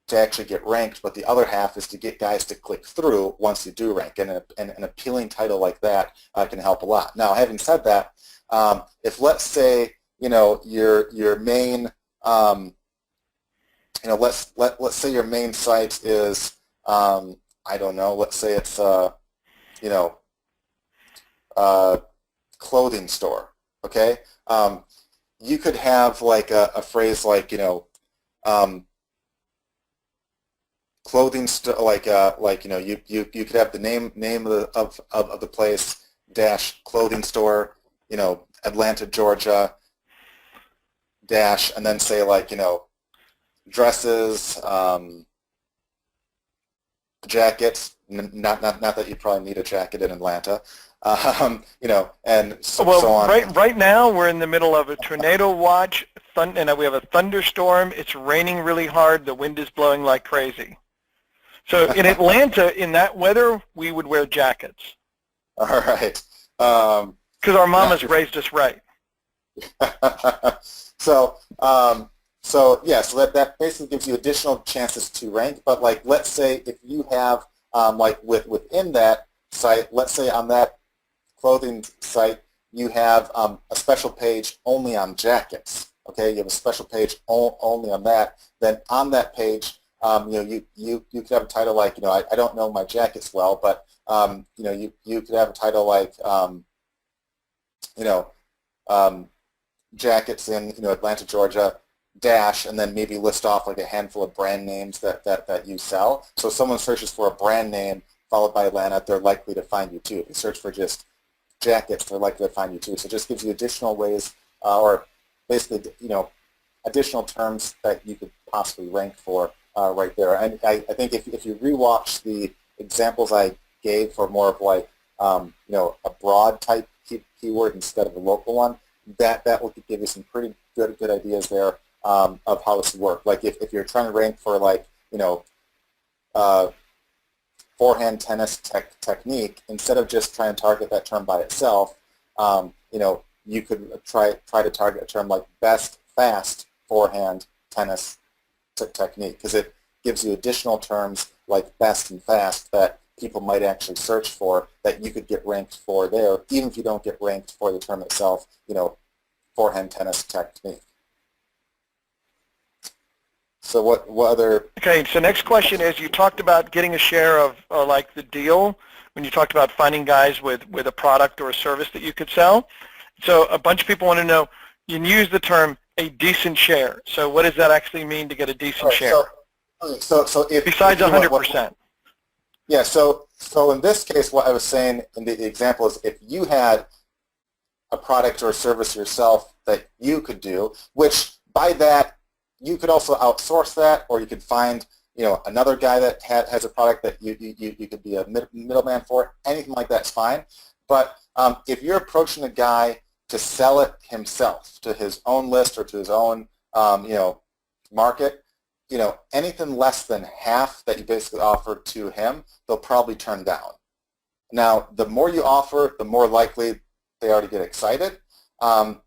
to actually get ranked, but the other half is to get guys to click through once you do rank, and an appealing title like that can help a lot. Now, having said that, if let's say your main let's say your main site is I don't know, let's say it's clothing store, okay? You could have like a phrase like clothing store, like you could have the name of the place dash clothing store, Atlanta, Georgia, dash, and then say like, dresses, jackets, not that you probably need a jacket in Atlanta, and so Well, on. right now we're in the middle of a tornado watch, and we have a thunderstorm. It's raining really hard. The wind is blowing like crazy. So in Atlanta, in that weather, we would wear jackets. All right. Because our mamas raised us right. So so that basically gives you additional chances to rank. But like, let's say if you have within that site, let's say on that clothing site, you have a special page only on jackets. Okay, you have a special page only on that. Then on that page, you could have a title like, I don't know my jackets well, but you could have a title like jackets in Atlanta, Georgia, dash, and then maybe list off like a handful of brand names that you sell. So if someone searches for a brand name followed by Atlanta, they're likely to find you too. If you search for just jackets, they're likely to find you too. So it just gives you additional ways, or basically, additional terms that you could possibly rank for right there. And I think if you rewatch the examples I gave for more of like, a broad type keyword instead of a local one, that will give you some pretty good ideas there of how this would work. Like if you're trying to rank for like, forehand tennis technique, instead of just trying to target that term by itself, you could try to target a term like best fast forehand tennis technique, because it gives you additional terms like best and fast that people might actually search for that you could get ranked for there, even if you don't get ranked for the term itself, forehand tennis technique. So what other... Okay, so next question is, you talked about getting a share of like the deal when you talked about finding guys with a product or a service that you could sell. So a bunch of people want to know, you use the term a decent share. So what does that actually mean to get a decent share? So if, besides 100%. Yeah, so in this case, what I was saying in the example is if you had a product or a service yourself that you could do, which by that, you could also outsource that, or you could find another guy that has a product that you could be a middleman for. Anything like that's fine. But if you're approaching a guy to sell it himself to his own list or to his own market, anything less than half that you basically offer to him, they'll probably turn down. Now, the more you offer, the more likely they are to get excited. And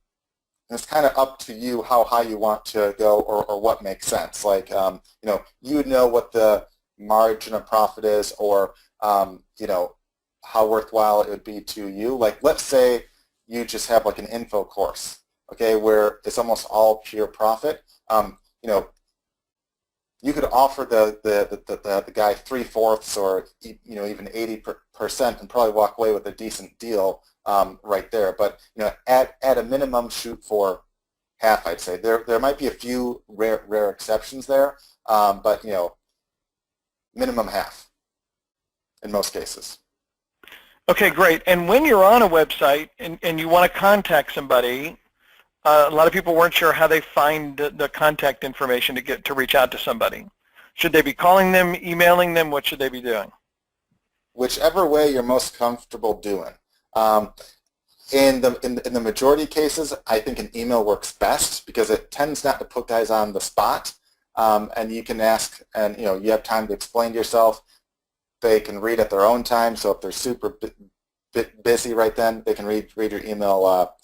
it's kind of up to you how high you want to go or what makes sense. Like, you know what the margin of profit is, or, how worthwhile it would be to you. Like, let's say you just have like an info course, okay, where it's almost all pure profit. You could offer the guy 3/4 or even 80% and probably walk away with a decent deal right there. But at a minimum, shoot for half. I'd say there might be a few rare exceptions there, but minimum half in most cases. Okay, great. And when you're on a website and you want to contact somebody, a lot of people weren't sure how they find the contact information to reach out to somebody. Should they be calling them, emailing them? What should they be doing? Whichever way you're most comfortable doing. In the majority of cases, I think an email works best because it tends not to put guys on the spot, and you can ask, and you have time to explain to yourself. They can read at their own time, so if they're super busy right then, they can read your email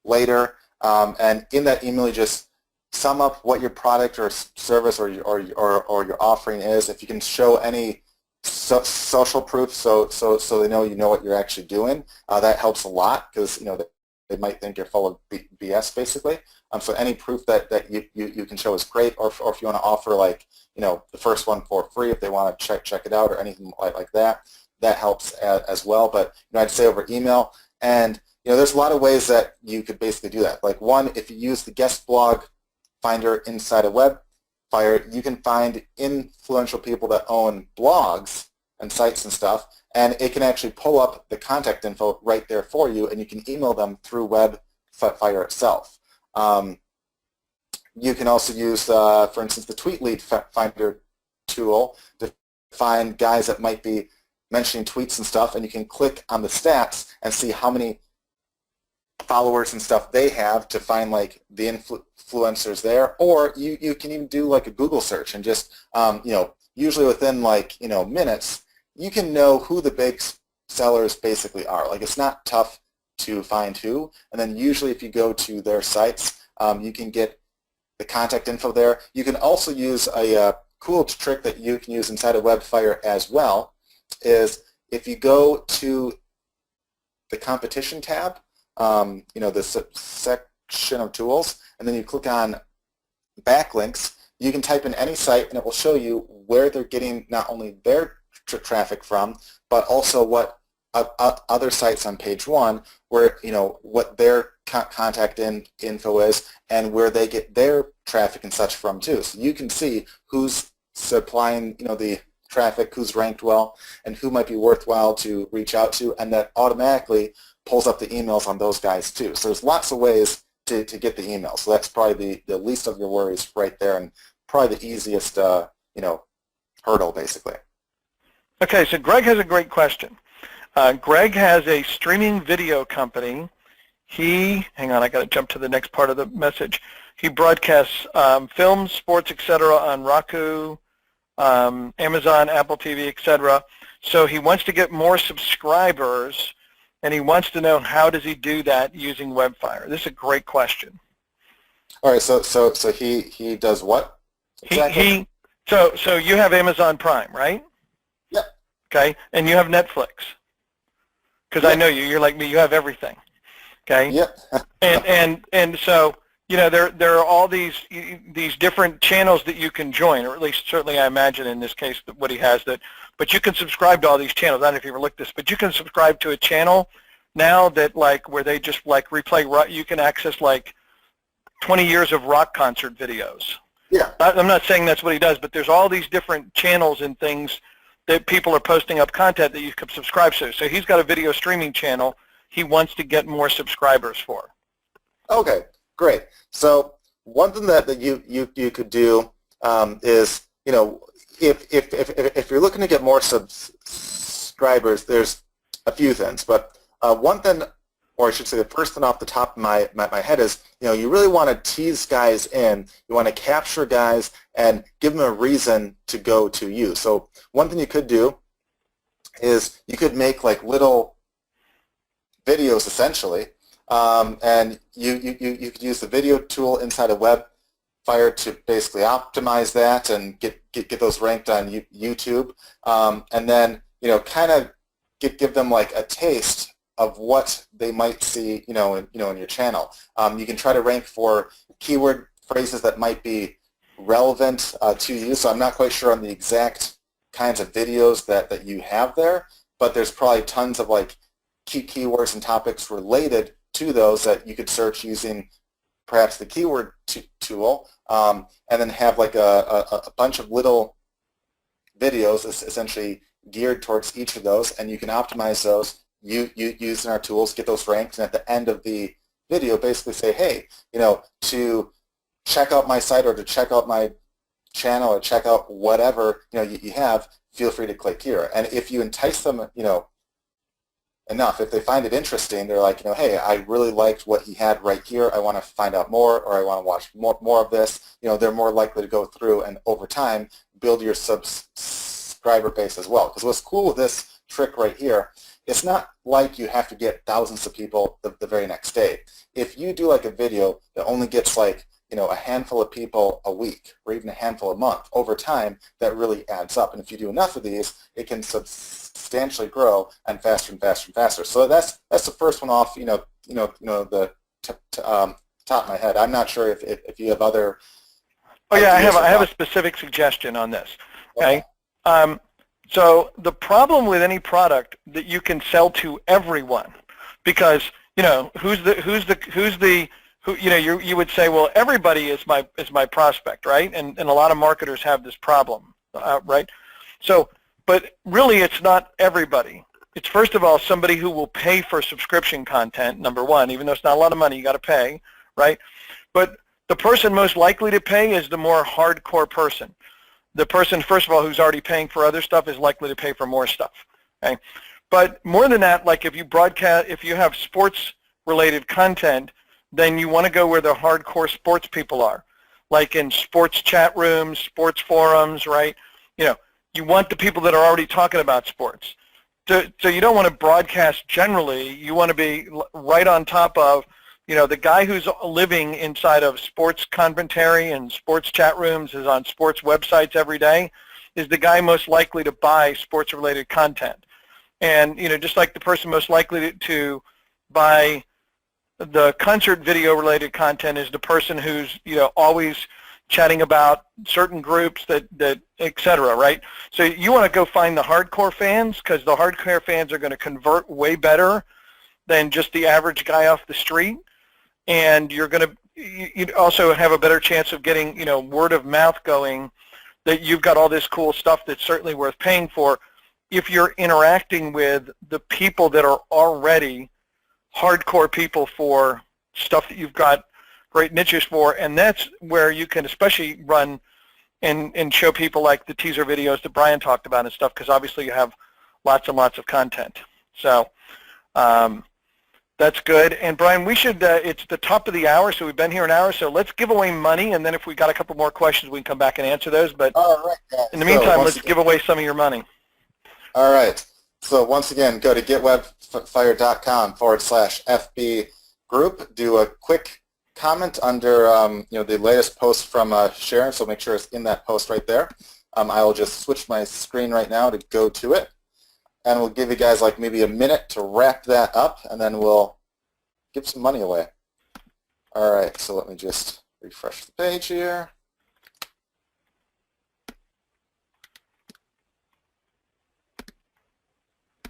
later. And in that email, you just sum up what your product or service or your offering is. If you can show any social proof, so they know what you're actually doing, that helps a lot, because they might think you're full of BS basically. So any proof that you can show is great. Or if you want to offer like the first one for free, if they want to check it out or anything like that, that helps as well. But I'd say over email. And there's a lot of ways that you could basically do that. Like one, if you use the guest blog finder inside a Webfire, you can find influential people that own blogs and sites and stuff, and it can actually pull up the contact info right there for you, and you can email them through Webfire itself. you can also use, for instance, the Tweet Lead Finder tool to find guys that might be mentioning tweets and stuff, and you can click on the stats and see how many followers and stuff they have to find like the influencers there. Or you can even do like a Google search and just, usually within like, minutes, you can know who the big sellers basically are. Like, it's not tough to find who, and then usually if you go to their sites, you can get the contact info there. You can also use a cool trick that you can use inside of Webfire as well, is if you go to the competition tab, the section of tools, and then you click on backlinks, you can type in any site and it will show you where they're getting not only their traffic from, but also what other sites on page one, where, what their contact info is and where they get their traffic and such from too. So you can see who's supplying, the traffic, who's ranked well, and who might be worthwhile to reach out to, and that automatically pulls up the emails on those guys too. So there's lots of ways to get the emails. So that's probably the least of your worries right there, and probably the easiest, hurdle basically. Okay, so Greg has a great question. Greg has a streaming video company. Hang on, I got to jump to the next part of the message. He broadcasts films, sports, etc. on Roku, Amazon, Apple TV, etc. So he wants to get more subscribers, and he wants to know, how does he do that using Webfire? This is a great question. All right, so he does what exactly? So you have Amazon Prime, right? Yep. Okay, and you have Netflix. Because I know you. You're like me. You have everything. Okay. Yep. and so there are all these different channels that you can join, or at least certainly I imagine in this case that what he has that. But you can subscribe to all these channels. I don't know if you ever looked at this, but you can subscribe to a channel now that where they just replay rock. You can access 20 years of rock concert videos. Yeah. I'm not saying that's what he does, but there's all these different channels and things that people are posting up content that you can subscribe to. So he's got a video streaming channel he wants to get more subscribers for. Okay, great. So one thing that you could do is, if you're looking to get more subscribers, there's a few things. But one thing, or I should say the first thing off the top of my head is, you really want to tease guys in. You want to capture guys and give them a reason to go to you. So one thing you could do is you could make little videos essentially, and you could use the video tool inside of Webfire to basically optimize that and get those ranked on YouTube, and then kind of give them a taste of what they might see in your channel. You can try to rank for keyword phrases that might be relevant to you. So I'm not quite sure on the exact kinds of videos that you have there, but there's probably tons of key keywords and topics related to those that you could search using perhaps the keyword tool, and then have a bunch of little videos essentially geared towards each of those, and you can optimize those using our tools, get those ranked, and at the end of the video basically say, hey, to check out my site or to check out my channel or check out whatever you have, feel free to click here. And if you entice them enough, if they find it interesting, they're like, hey, I really liked what he had right here, I want to find out more, or I want to watch more of this, they're more likely to go through and over time build your subscriber base as well. Because what's cool with this trick right here, it's not like you have to get thousands of people the very next day. If you do a video that only gets a handful of people a week or even a handful a month, over time that really adds up. And if you do enough of these, it can substantially grow and faster and faster and faster. So that's the first one off the top of my head. I'm not sure if you have other. Oh yeah, I have a specific suggestion on this. Okay. So the problem with any product that you can sell to everyone, because you would say, well, everybody is my prospect, right? And a lot of marketers have this problem, right? So, but really, it's not everybody. It's first of all somebody who will pay for subscription content. Number one, even though it's not a lot of money, you got to pay, right? But the person most likely to pay is the more hardcore person. The person, first of all, who's already paying for other stuff is likely to pay for more stuff. Okay? But more than that, like if you have sports-related content, then you want to go where the hardcore sports people are, like in sports chat rooms, sports forums, right? You want the people that are already talking about sports. So you don't want to broadcast generally. You want to be right on top of, the guy who's living inside of sports commentary and sports chat rooms, is on sports websites every day, is the guy most likely to buy sports-related content. And, just like the person most likely to buy the concert video-related content is the person who's, always chatting about certain groups that et cetera, right? So you want to go find the hardcore fans, because the hardcore fans are going to convert way better than just the average guy off the street. And you're going to you also have a better chance of getting, word of mouth going, that you've got all this cool stuff that's certainly worth paying for if you're interacting with the people that are already hardcore people for stuff that you've got great niches for. And that's where you can especially run and show people like the teaser videos that Brian talked about and stuff, because obviously you have lots and lots of content. So that's good. And Brian, we should, it's the top of the hour, so we've been here an hour, so let's give away money, and then if we got a couple more questions, we can come back and answer those. But in the meantime, let's give away some of your money. All right. So once again, go to getwebfire.com/FB group. Do a quick comment under the latest post from Sharon, so make sure it's in that post right there. I will just switch my screen right now to go to it, and we'll give you guys like maybe a minute to wrap that up, and then we'll give some money away. All right, so let me just refresh the page here.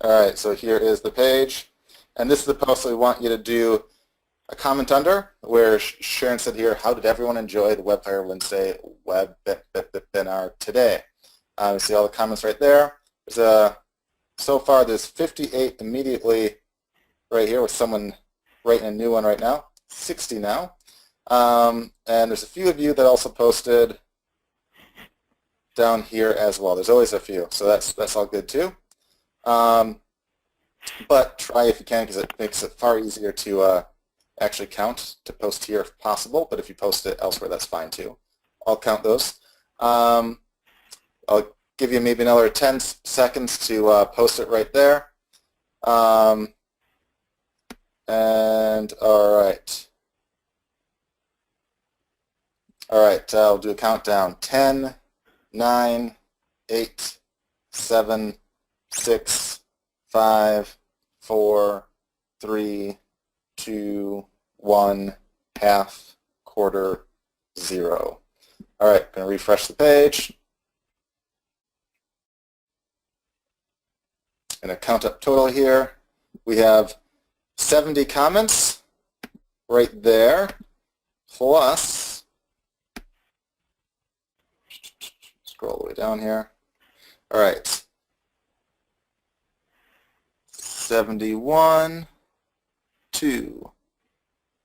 All right, so here is the page, and this is the post that we want you to do a comment under, where Sharon said here, how did everyone enjoy the WebFire Wednesday webinar today? You see all the comments right there. There's so far there's 58 immediately right here with someone writing a new one right now, 60 now. And there's a few of you that also posted down here as well. There's always a few, so that's all good too. But try if you can, because it makes it far easier to actually count to post here if possible, but if you post it elsewhere, that's fine too. I'll count those. I'll give you maybe another 10 seconds to post it right there. And all right. All right, I'll do a countdown. 10, 9, 8, 7, 6, 5, 4, 3, 2, 1, half, quarter, 0. All right, going to refresh the page. Going to count up total here. We have 70 comments right there, plus, scroll all the way down here. All right, 71, 2,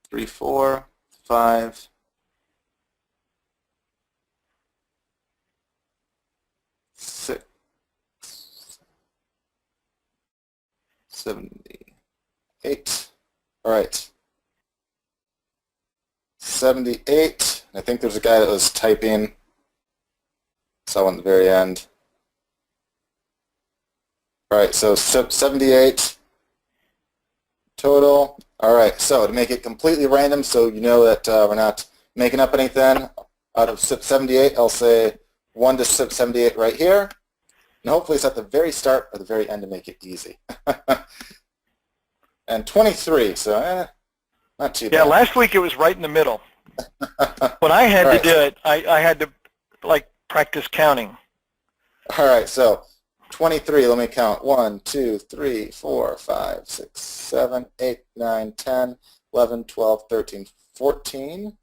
3, 4, 5, 6, 78. All right. 78. I think there's a guy that was typing. Saw one at the very end. All right, so 78 total. All right, so to make it completely random, so you know that we're not making up anything, out of SIP 78, I'll say 1 to SIP 78 right here. And hopefully it's at the very start or the very end to make it easy. And 23, so not too bad. Yeah, last week it was right in the middle. When I had to do it, I had to practice counting. All right, so 23, let me count. 1, 2, 3, 4, 5, 6, 7, 8, 9, 10, 11, 12, 13, 14,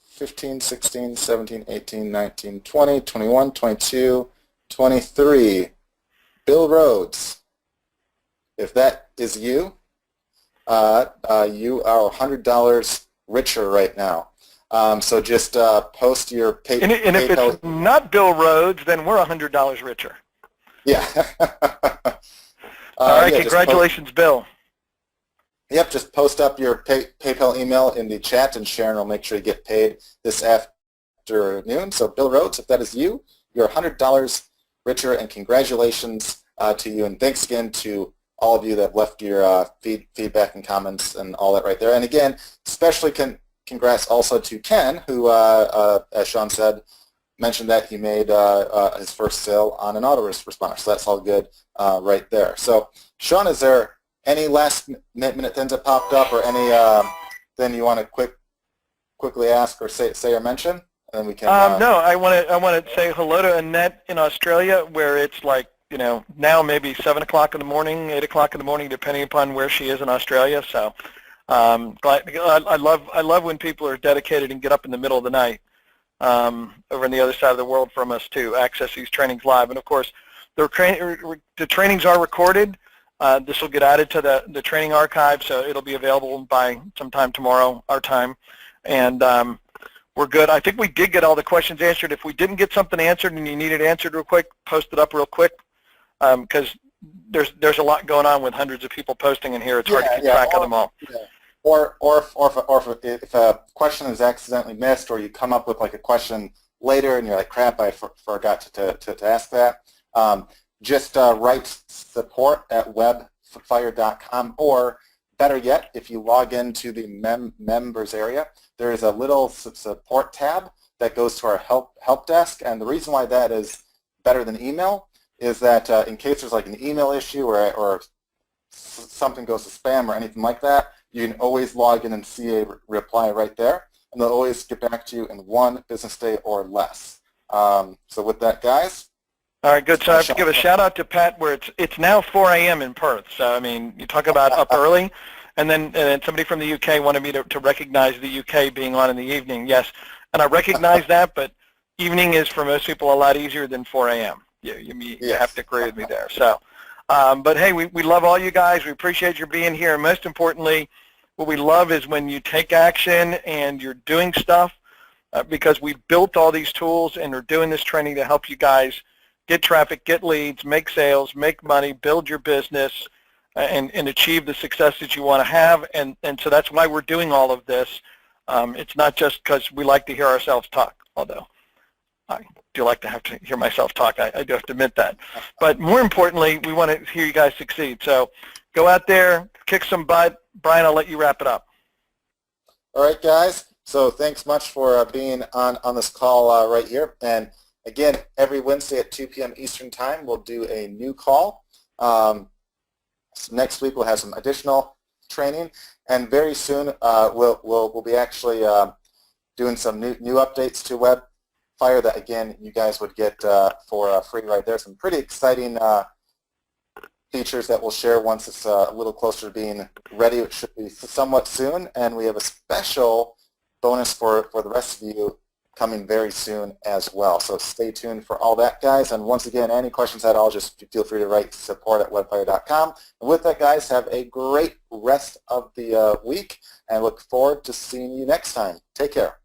15, 16, 17, 18, 19, 20, 21, 22, 23. Bill Rhodes. If that is you, you are $100 richer right now. So just post your And if PayPal. it's not Bill Rhodes, then we're $100 richer. Yeah. All right, yeah, congratulations, Bill. Yep, just post up your PayPal email in the chat, and Sharon will make sure you get paid this afternoon. So Bill Rhodes, if that is you, you're $100 richer, and congratulations to you. And thanks again to all of you that have left your feedback and comments and all that right there. And again, especially congrats also to Ken, who, as Sean said, mentioned that he made his first sale on an autoresponder. So that's all good right there. So Sean, is there any last minute things that popped up, or any thing you want to quickly ask or say or mention? And then we can. No, I want to say hello to Annette in Australia, where it's like, you know, now maybe 7 o'clock in the morning, 8 o'clock in the morning, depending upon where she is in Australia. So I love when people are dedicated and get up in the middle of the night over on the other side of the world from us to access these trainings live. And of course, the trainings are recorded. This will get added to the training archive, so it'll be available by sometime tomorrow, our time. And we're good. I think we did get all the questions answered. If we didn't get something answered and you need it answered real quick, post it up real quick, because there's a lot going on with hundreds of people posting in here. It's hard to keep track of them all. Yeah. Or if a question is accidentally missed, or you come up with like a question later and you're like, crap, I forgot to ask that, just write support@webfire.com, or better yet, if you log into the members area, there is a little support tab that goes to our help desk. And the reason why that is better than email is that in case there's like an email issue or something goes to spam or anything like that, you can always log in and see a reply right there, and they'll always get back to you in 1 business day or less. So with that, guys. All right, good. So I have to give a shout out to Pat, where it's now 4 a.m. in Perth. So I mean, you talk about up early, and then somebody from the UK wanted me to recognize the UK being on in the evening. Yes, and I recognize that, but evening is for most people a lot easier than 4 a.m. You have to agree with me there. So, but hey, we love all you guys. We appreciate you being here, and most importantly, what we love is when you take action and you're doing stuff, because we built all these tools and are doing this training to help you guys get traffic, get leads, make sales, make money, build your business, and achieve the success that you want to have. And so that's why we're doing all of this. It's not just because we like to hear ourselves talk, although I do like to have to hear myself talk. I do have to admit that. But more importantly, we want to hear you guys succeed. So go out there, kick some butt. Brian, I'll let you wrap it up. All right, guys. So thanks much for being on this call right here. And again, every Wednesday at 2 p.m. Eastern Time, we'll do a new call. So next week, we'll have some additional training. And very soon, we'll be actually doing some new updates to WebFire that, again, you guys would get for free right there. Some pretty exciting features that we'll share once it's a little closer to being ready. It should be somewhat soon. And we have a special bonus for the rest of you coming very soon as well. So stay tuned for all that, guys. And once again, any questions at all, just feel free to write support@webfire.com. And with that, guys, have a great rest of the week, and look forward to seeing you next time. Take care.